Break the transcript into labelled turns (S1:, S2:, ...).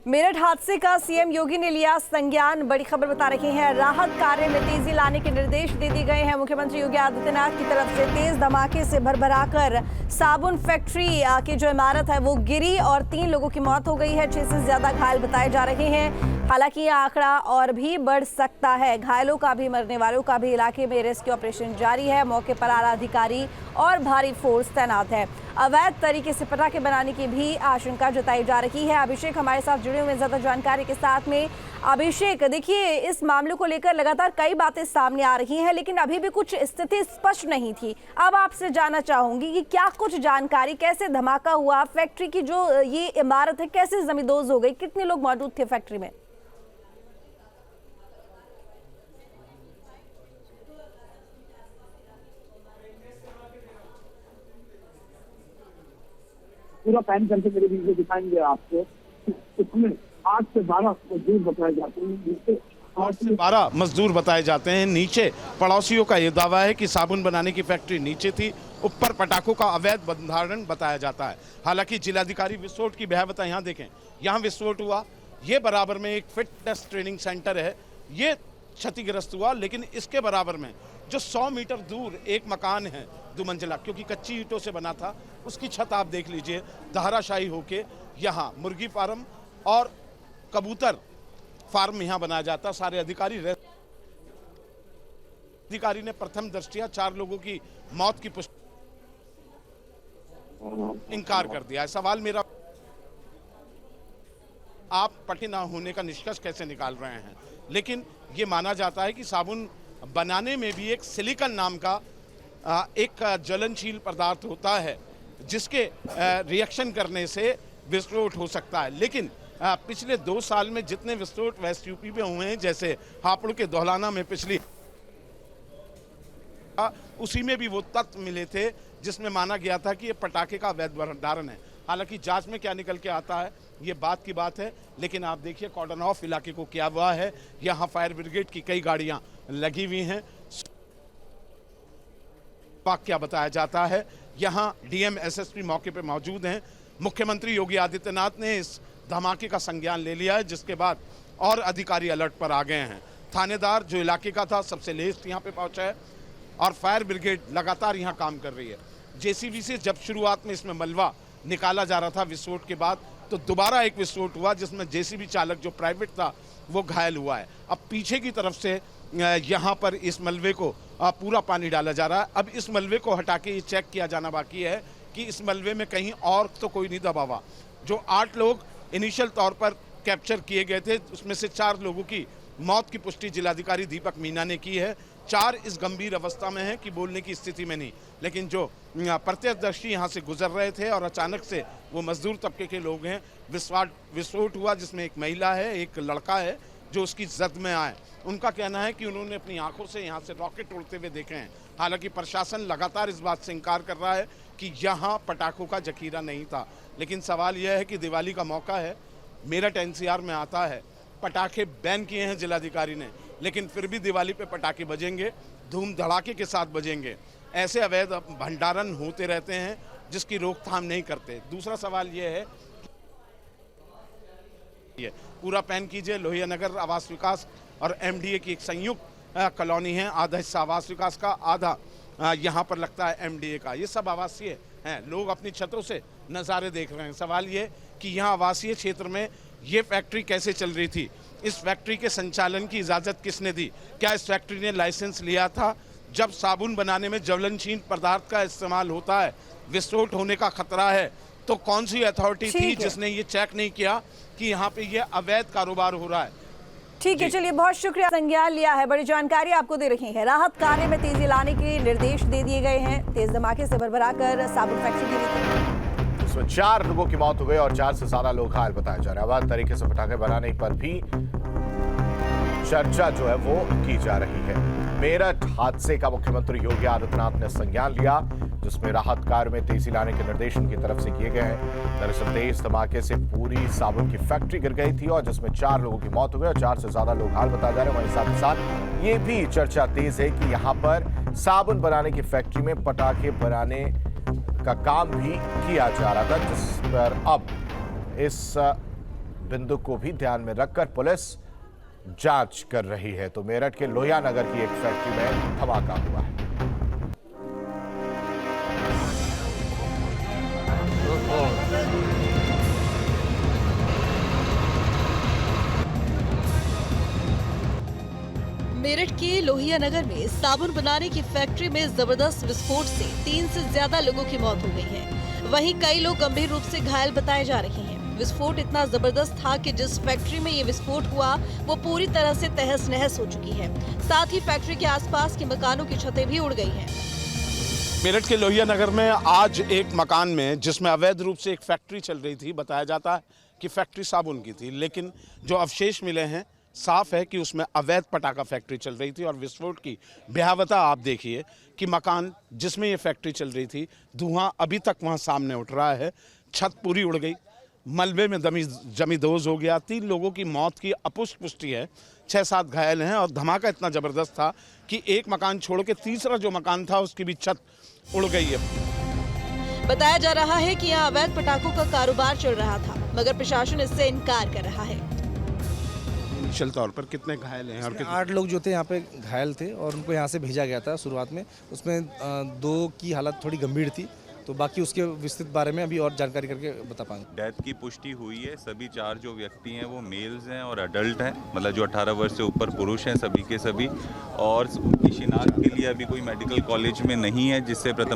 S1: मेरठ हादसे का सीएम योगी ने लिया संज्ञान। बड़ी खबर बता रही है, राहत कार्य में तेजी लाने के निर्देश दे दिए गए हैं। मुख्यमंत्री योगी आदित्यनाथ की तरफ से तेज धमाके से भरभराकर साबुन फैक्ट्री की जो इमारत है वो गिरी और 3 लोगों की मौत हो गई है। 6 से ज्यादा घायल बताए जा रहे हैं। हालांकि यह आंकड़ा और भी बढ़ सकता है। घायलों का भी मरने वालों का भी इलाके में रेस्क्यू ऑपरेशन जारी है। मौके पर आला अधिकारी और भारी फोर्स तैनात है। अवैध तरीके से पटाखे बनाने की भी आशंका जताई जा रही है। अभिषेक हमारे साथ जुड़े हुए ज्यादा जानकारी के साथ में। अभिषेक, देखिए, इस मामले को लेकर लगातार कई बातें सामने आ रही हैं, लेकिन अभी भी कुछ स्थिति स्पष्ट नहीं थी। अब आपसे जानना चाहूंगी कि क्या कुछ जानकारी, कैसे धमाका हुआ, फैक्ट्री की जो ये इमारत है कैसे जमींदोज हो गई, कितने लोग मौजूद थे फैक्ट्री में?
S2: पूरा पैन करके मेरे वीडियो दिखाएंगे आपको। इसमें 8 से 12 मजदूर बताए जाते हैं, जिससे
S3: 8 से 12 मजदूर बताए जाते हैं। नीचे पड़ोसियों का ये दावा है कि साबुन बनाने की फैक्ट्री नीचे थी, ऊपर पटाखों का अवैध भंडारण बताया जाता है। हालांकि जिलाधिकारी विस्फोट की भयावहता यहाँ देखें, यहाँ विस्फोट हुआ, ये बराबर में एक फिटनेस ट्रेनिंग सेंटर है, ये क्षतिग्रस्त हुआ। लेकिन इसके बराबर में जो 100 मीटर दूर एक मकान है 2 मंजिला, क्योंकि कच्ची ईंटों से बना था, उसकी छत आप देख लीजिए धाराशायी होके यहाँ मुर्गी फार्म और कबूतर फार्म यहाँ बनाया जाता। सारे अधिकारी ने प्रथम दृष्टया 4 लोगों की मौत की पुष्टि इनकार कर दिया है। सवाल मेरा, आप पटे ना होने का निष्कर्ष कैसे निकाल रहे हैं? लेकिन ये माना जाता है कि साबुन बनाने में भी एक सिलिकॉन नाम का एक ज्वलनशील पदार्थ होता है, जिसके रिएक्शन करने से विस्फोट हो सकता है। लेकिन पिछले 2 साल में जितने विस्फोट वेस्ट यूपी में हुए हैं, जैसे हापुड़ के दोहलाना में पिछली, उसी में भी वो तत्व मिले थे जिसमें माना गया था कि ये पटाखे का अवैध भंडारण है। हालांकि जांच में क्या निकल के आता है ये बात की बात है। लेकिन आप देखिए कॉर्डन ऑफ इलाके को किया हुआ है, यहाँ फायर ब्रिगेड की कई गाड़ियां लगी हुई हैं। क्या बताया जाता है, यहाँ डीएम एसएसपी मौके पे मौजूद हैं। मुख्यमंत्री योगी आदित्यनाथ ने इस धमाके का संज्ञान ले लिया है, जिसके बाद और अधिकारी अलर्ट पर आ गए हैं। थानेदार जो इलाके का था सबसे लेस्ट यहाँ पे पहुंचा है और फायर ब्रिगेड लगातार यहाँ काम कर रही है। जेसीबी से जब शुरुआत में इसमें मलबा निकाला जा रहा था विस्फोट के बाद, तो दोबारा एक विस्फोट हुआ जिसमें जेसीबी चालक जो प्राइवेट था वो घायल हुआ है। अब पीछे की तरफ से यहाँ पर इस मलबे को पूरा पानी डाला जा रहा है। अब इस मलबे को हटा के ये चेक किया जाना बाकी है कि इस मलबे में कहीं और तो कोई नहीं दबा हुआ। जो 8 लोग इनिशियल तौर पर कैप्चर किए गए थे, उसमें से 4 लोगों की मौत की पुष्टि जिलाधिकारी दीपक मीना ने की है। 4 इस गंभीर अवस्था में हैं कि बोलने की स्थिति में नहीं। लेकिन जो प्रत्यक्षदर्शी यहाँ से गुजर रहे थे और अचानक से वो मजदूर तबके के लोग हैं, विस्फोट हुआ जिसमें एक महिला है, एक लड़का है जो उसकी जद में आए। उनका कहना है कि उन्होंने अपनी आंखों से यहाँ से रॉकेट उड़ते हुए देखे हैं। हालांकि प्रशासन लगातार इस बात से इनकार कर रहा है कि यहाँ पटाखों का जखीरा नहीं था। लेकिन सवाल यह है कि दिवाली का मौका है, मेरठ एनसीआर में आता है, पटाखे बैन किए हैं जिलाधिकारी ने, लेकिन फिर भी दिवाली पे पटाखे बजेंगे, धूम धड़ाके के साथ बजेंगे। ऐसे अवैध भंडारण होते रहते हैं जिसकी रोकथाम नहीं करते। दूसरा सवाल यह है, ये पूरा पैन कीजिए, लोहिया नगर आवास विकास और एमडीए की एक संयुक्त कॉलोनी है। आधा हिस्सा आवास विकास का, आधा यहाँ पर लगता है एमडीए का। ये सब आवासीय हैं, लोग अपनी छतों से नज़ारे देख रहे हैं। सवाल ये कि यहाँ आवासीय क्षेत्र में ये फैक्ट्री कैसे चल रही थी, इस फैक्ट्री के संचालन की इजाज़त किसने दी, क्या इस फैक्ट्री ने लाइसेंस लिया था? जब साबुन बनाने में ज्वलनशील पदार्थ का इस्तेमाल होता है, विस्फोट होने का खतरा है, तो कौन सी अथॉरिटी थी जिसने ये चेक नहीं किया कि यहाँ पे ये अवैध कारोबार हो रहा है?
S1: ठीक है, चलिए, बहुत शुक्रिया, संज्ञान लिया है। बड़ी जानकारी आपको दे रही है। राहत कार्य में तेजी लाने के निर्देश दे दिए गए हैं। तेज धमाके से भरभराकर साबुन फैक्ट्री गिरी थी,
S4: जिसमें 4 लोगों की मौत हो गई और 4 से ज्यादा लोग घायल बताए जा रहे हैं। अवैध तरीके से पटाखे बनाने पर भी चर्चा जो है वो की जा रही है। मेरठ हादसे का मुख्यमंत्री योगी आदित्यनाथ ने संज्ञान लिया, जिसमें राहत कार्य में तेजी लाने के निर्देश उनकी तरफ से किए गए हैं। दरअसल तेज धमाके से पूरी साबुन की फैक्ट्री गिर गई थी और जिसमें 4 लोगों की मौत हो गई और 4 से ज्यादा लोग घायल बताए जा रहे हैं। वहीं साथ ही साथ ये भी चर्चा तेज है कि यहाँ पर साबुन बनाने की फैक्ट्री में पटाखे बनाने का काम भी किया जा रहा था, जिस पर अब इस बिंदु को भी ध्यान में रखकर पुलिस जांच कर रही है। तो मेरठ के लोहिया नगर की एक फैक्ट्री में धमाका हुआ है।
S5: मेरठ के लोहिया नगर में साबुन बनाने की फैक्ट्री में जबरदस्त विस्फोट से 3 से ज्यादा लोगों की मौत हो गई है। वहीं कई लोग गंभीर रूप से घायल बताए जा रहे हैं। विस्फोट इतना जबरदस्त था कि जिस फैक्ट्री में ये विस्फोट हुआ वो पूरी तरह से तहस नहस हो चुकी है। साथ ही फैक्ट्री के आसपास के मकानों की छतें भी उड़ गई हैं।
S3: मेरठ के लोहिया नगर में आज एक मकान में जिसमें अवैध रूप से एक फैक्ट्री चल रही थी, बताया जाता है कि फैक्ट्री साबुन की थी, लेकिन जो अवशेष मिले हैं साफ है कि उसमें अवैध पटाखा फैक्ट्री चल रही थी। और विस्फोट की भयावहता आप देखिए कि मकान जिसमें ये फैक्ट्री चल रही थी, धुआं अभी तक वहाँ सामने उठ रहा है, छत पूरी उड़ गई, मलबे में जमींदोज हो गया। 3 लोगों की मौत की अपुष्ट पुष्टि है, 6-7 घायल हैं। और धमाका इतना जबरदस्त था कि एक मकान छोड़ के तीसरा जो मकान था उसकी भी छत उड़ गई है।
S5: बताया जा रहा है कि यहाँ अवैध पटाखों का कारोबार चल रहा था, मगर प्रशासन इससे इनकार कर रहा है।
S3: इनिशियल तौर पर कितने घायल हैं? और
S6: 8 लोग जो थे यहाँ पे घायल थे और उनको यहाँ से भेजा गया था शुरुआत में। उसमें 2 की हालत थोड़ी गंभीर थी, तो बाकी उसके विस्तृत बारे में अभी और जानकारी करके बता पाएंगे।
S7: डेथ की पुष्टि हुई है। सभी 4 जो व्यक्ति हैं वो मेल्स हैं और अडल्ट हैं, मतलब जो 18 वर्ष से ऊपर पुरुष हैं सभी के सभी। और उनकी शिनाख्त के लिए अभी कोई मेडिकल कॉलेज में नहीं है, जिससे प्रथम